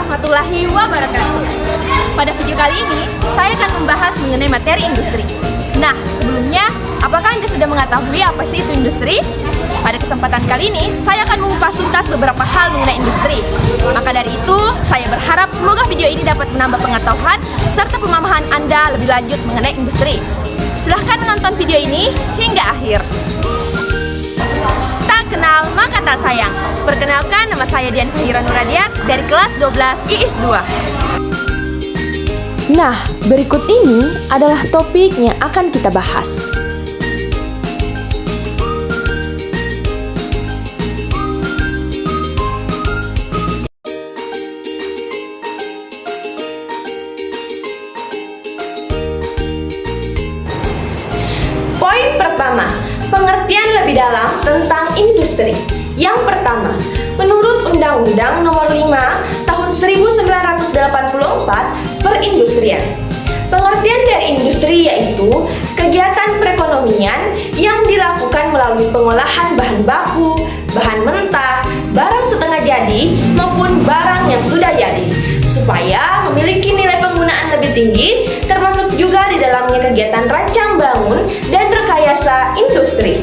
warahmatullahi wabarakatuh. Pada video kali ini, saya akan membahas mengenai materi industri. Nah, sebelumnya, apakah Anda sudah mengetahui apa sih itu industri? Pada kesempatan kali ini, saya akan mengupas tuntas beberapa hal mengenai industri. Maka dari itu, saya berharap semoga video ini dapat menambah pengetahuan serta pemahaman Anda lebih lanjut mengenai industri. Silahkan menonton video ini hingga akhir. Tak kenal maka tak sayang. Perkenalkan, nama saya Dian Fahira Nuradiat dari kelas 12 IIS 2. Nah, berikut ini adalah topik yang akan kita bahas. Poin pertama, pengertian lebih dalam tentang industri. Yang pertama, menurut Undang-Undang Nomor 5 Tahun 1984 Perindustrian. Pengertian dari industri yaitu kegiatan perekonomian yang dilakukan melalui pengolahan bahan baku, bahan mentah, barang setengah jadi maupun barang yang sudah jadi, supaya memiliki nilai penggunaan lebih tinggi, termasuk juga di dalamnya kegiatan rancang bangun dan rekayasa industri.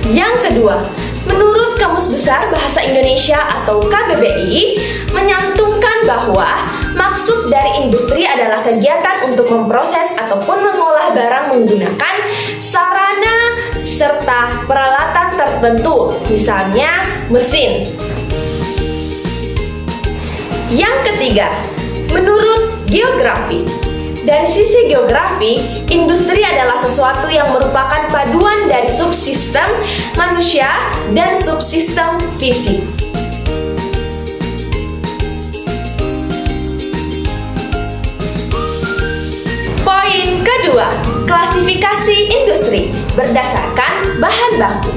Yang kedua, menurut Kamus Besar Bahasa Indonesia atau KBBI, menyantumkan bahwa maksud dari industri adalah kegiatan untuk memproses ataupun mengolah barang menggunakan sarana serta peralatan tertentu, misalnya mesin. Yang ketiga, menurut geografi. Dari sisi geografi, industri adalah sesuatu yang merupakan paduan dari subsistem manusia dan subsistem fisik. Poin kedua, klasifikasi industri berdasarkan bahan baku.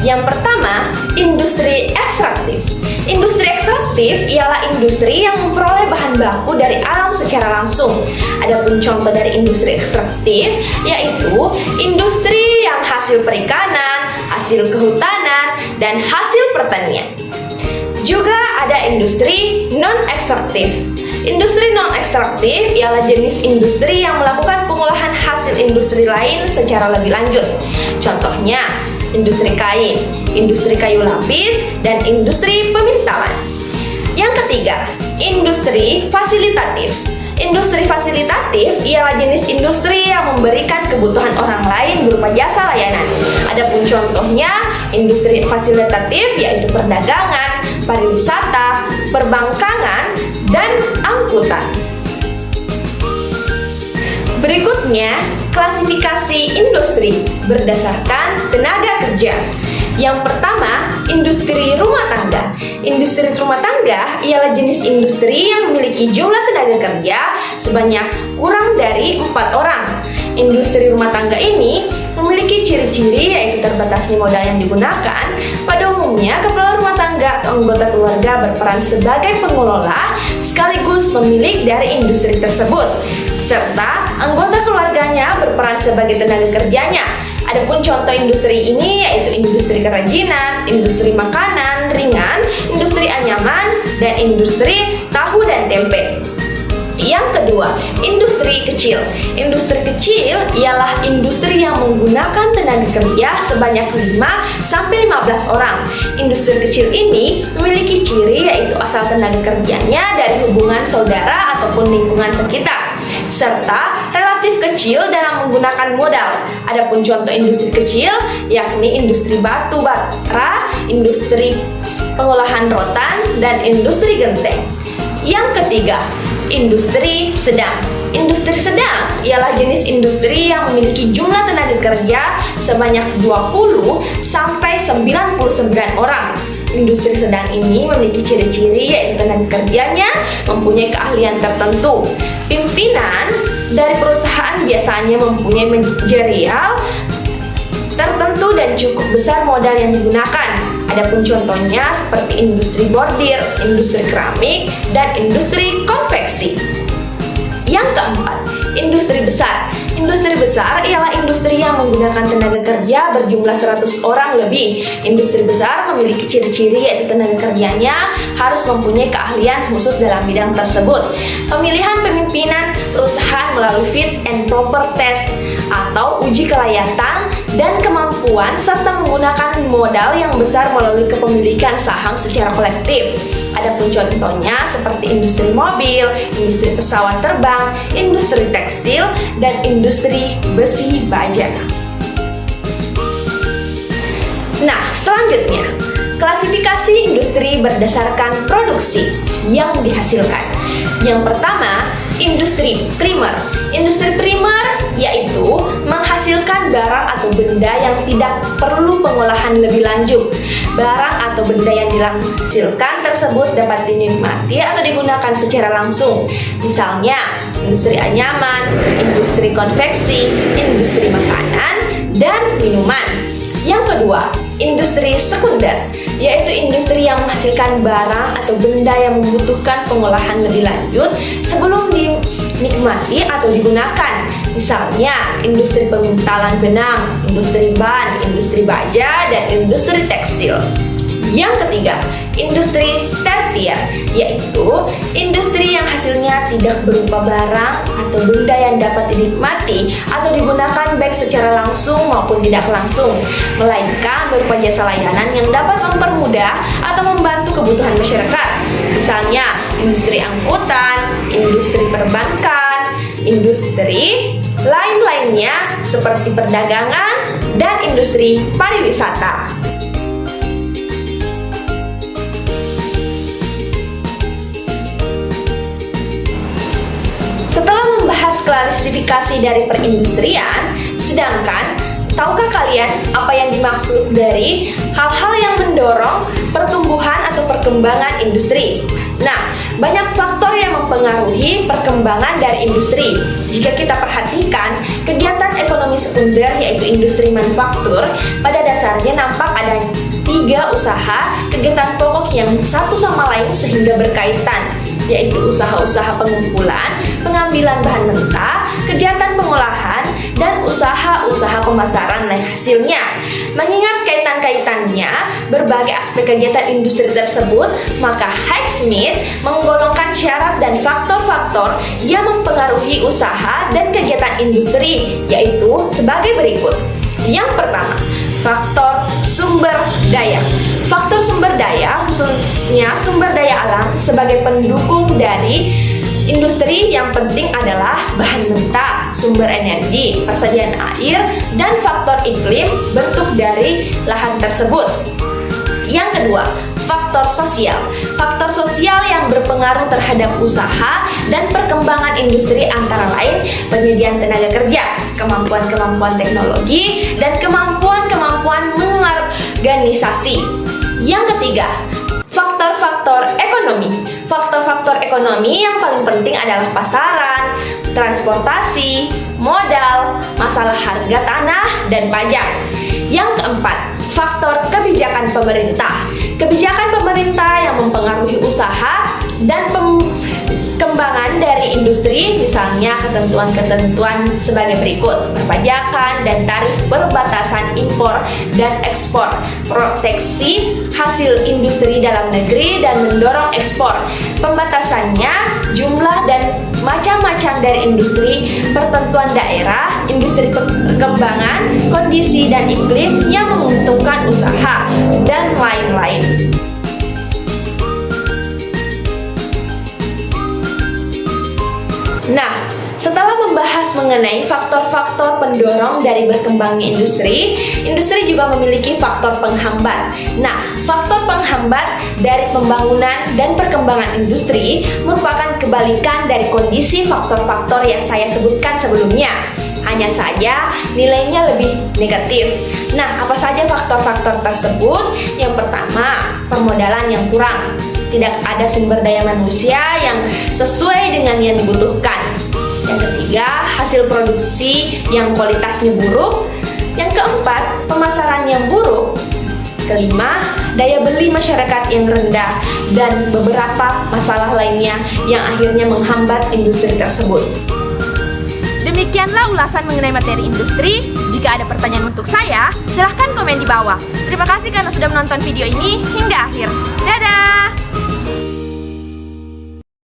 Yang pertama, industri ekstraktif. Industri ekstraktif ialah industri yang memperoleh bahan baku dari alam secara langsung. Adapun contoh dari industri ekstraktif yaitu industri yang hasil perikanan, hasil kehutanan, dan hasil pertanian. Juga ada industri non-ekstraktif. Industri non-ekstraktif ialah jenis industri yang melakukan pengolahan hasil industri lain secara lebih lanjut. Contohnya, industri kain, industri kayu lapis, dan industri pemintalan. Yang ketiga, industri fasilitatif. Industri fasilitatif ialah jenis industri yang memberikan kebutuhan orang lain berupa jasa layanan. Adapun contohnya, industri fasilitatif yaitu perdagangan, pariwisata, perbankangan, dan angkutan. Berikutnya, klasifikasi industri berdasarkan tenaga kerja. Yang pertama, industri rumah tangga. Industri rumah tangga ialah jenis industri yang memiliki jumlah tenaga kerja sebanyak kurang dari 4 orang. Industri rumah tangga ini memiliki ciri-ciri yaitu terbatasnya modal yang digunakan. Pada umumnya, kepala rumah tangga atau anggota keluarga berperan sebagai pengelola sekaligus pemilik dari industri tersebut, serta anggota keluarganya berperan sebagai tenaga kerjanya. Adapun contoh industri ini yaitu industri kerajinan, industri makanan ringan, industri anyaman, dan industri tahu dan tempe. Yang kedua, industri kecil. Industri kecil ialah industri yang menggunakan tenaga kerja sebanyak 5-15 orang. Industri kecil ini memiliki ciri yaitu asal tenaga kerjanya dari hubungan saudara ataupun lingkungan sekitar, serta relatif kecil dalam menggunakan modal. Adapun contoh industri kecil yakni industri batu bara, industri pengolahan rotan, dan industri genteng. Yang ketiga, industri sedang. Industri sedang ialah jenis industri yang memiliki jumlah tenaga kerja sebanyak 20-99 orang. Industri sedang ini memiliki ciri-ciri yaitu tenaga kerjanya mempunyai keahlian tertentu. Pimpinan dari perusahaan biasanya mempunyai manajerial tertentu dan cukup besar modal yang digunakan. Adapun contohnya seperti industri bordir, industri keramik, dan industri konveksi. Yang keempat, industri besar. Industri besar ialah industri yang menggunakan tenaga kerja berjumlah 100 orang lebih. Industri besar memiliki ciri-ciri yaitu tenaga kerjanya harus mempunyai keahlian khusus dalam bidang tersebut. Pemilihan pemimpinan perusahaan melalui fit and proper test atau uji kelayakan dan kemampuan serta menggunakan modal yang besar melalui kepemilikan saham secara kolektif. Adapun contohnya seperti industri mobil, industri pesawat terbang, industri tekstil, dan industri besi baja. Nah, selanjutnya, klasifikasi industri berdasarkan produksi yang dihasilkan. Yang pertama, industri primer. Industri primer yaitu menghasilkan barang atau benda yang tidak perlu pengolahan lebih lanjut. Barang atau benda yang dihasilkan tersebut dapat dinikmati atau digunakan secara langsung. Misalnya, industri anyaman, industri konveksi, industri makanan, dan minuman. Yang kedua, industri sekunder, yaitu industri yang menghasilkan barang atau benda yang membutuhkan pengolahan lebih lanjut sebelum dinikmati atau digunakan. Misalnya, industri pemintalan benang, industri ban, industri baja, dan industri tekstil. Yang ketiga, industri tertier, yaitu industri yang hasilnya tidak berupa barang atau benda yang dapat dinikmati atau digunakan baik secara langsung maupun tidak langsung, melainkan berupa jasa layanan yang dapat mempermudah atau membantu kebutuhan masyarakat. Misalnya, industri angkutan, industri perbankan, industri lain-lainnya seperti perdagangan dan industri pariwisata. Setelah membahas klasifikasi dari perindustrian, sedangkan tahukah kalian apa yang dimaksud dari hal-hal yang mendorong pertumbuhan atau perkembangan industri? Nah, banyak faktor yang mempengaruhi perkembangan dari industri. Jika kita perhatikan, kegiatan ekonomi sekunder yaitu industri manufaktur, pada dasarnya nampak ada 3 usaha kegiatan pokok yang satu sama lain sehingga berkaitan, yaitu usaha-usaha pengumpulan, pengambilan bahan mentah, kegiatan pengolahan, dan usaha-usaha pemasaran hasilnya. Mengingat kaitan-kaitannya berbagai aspek kegiatan industri tersebut, maka Highsmith menggolongkan syarat dan faktor-faktor yang mempengaruhi usaha dan kegiatan industri, yaitu sebagai berikut. Yang pertama, faktor sumber daya. Faktor sumber daya, khususnya sumber daya alam sebagai pendukung dari industri yang penting adalah bahan mentah, sumber energi, persediaan air, dan faktor iklim bentuk dari lahan tersebut. Yang kedua, faktor sosial. Faktor sosial yang berpengaruh terhadap usaha dan perkembangan industri antara lain penyediaan tenaga kerja, kemampuan-kemampuan teknologi, dan kemampuan-kemampuan mengorganisasi. Yang ketiga, faktor-faktor ekonomi. Faktor-faktor ekonomi yang paling penting adalah pasaran, transportasi, modal, masalah harga tanah, dan pajak. Yang keempat, faktor kebijakan pemerintah. Kebijakan pemerintah yang mempengaruhi usaha dan perkembangan dari industri, misalnya ketentuan-ketentuan sebagai berikut: perpajakan dan tarif perbatasan impor dan ekspor, proteksi hasil industri dalam negeri dan mendorong ekspor, pembatasannya jumlah dan macam-macam dari industri, pertentuan daerah, industri perkembangan, kondisi dan iklim yang menguntungkan usaha, dan lain-lain. Nah, setelah membahas mengenai faktor-faktor pendorong dari berkembangnya industri, industri juga memiliki faktor penghambat. Nah, faktor penghambat dari pembangunan dan perkembangan industri merupakan kebalikan dari kondisi faktor-faktor yang saya sebutkan sebelumnya. Hanya saja nilainya lebih negatif. Nah, apa saja faktor-faktor tersebut? Yang pertama, permodalan yang kurang. Tidak ada sumber daya manusia yang sesuai dengan yang dibutuhkan. Yang ketiga, hasil produksi yang kualitasnya buruk. Yang keempat, pemasaran yang buruk. Kelima, daya beli masyarakat yang rendah. Dan beberapa masalah lainnya yang akhirnya menghambat industri tersebut. Demikianlah ulasan mengenai materi industri. Jika ada pertanyaan untuk saya, silahkan komen di bawah. Terima kasih karena sudah menonton video ini hingga akhir. Dadah!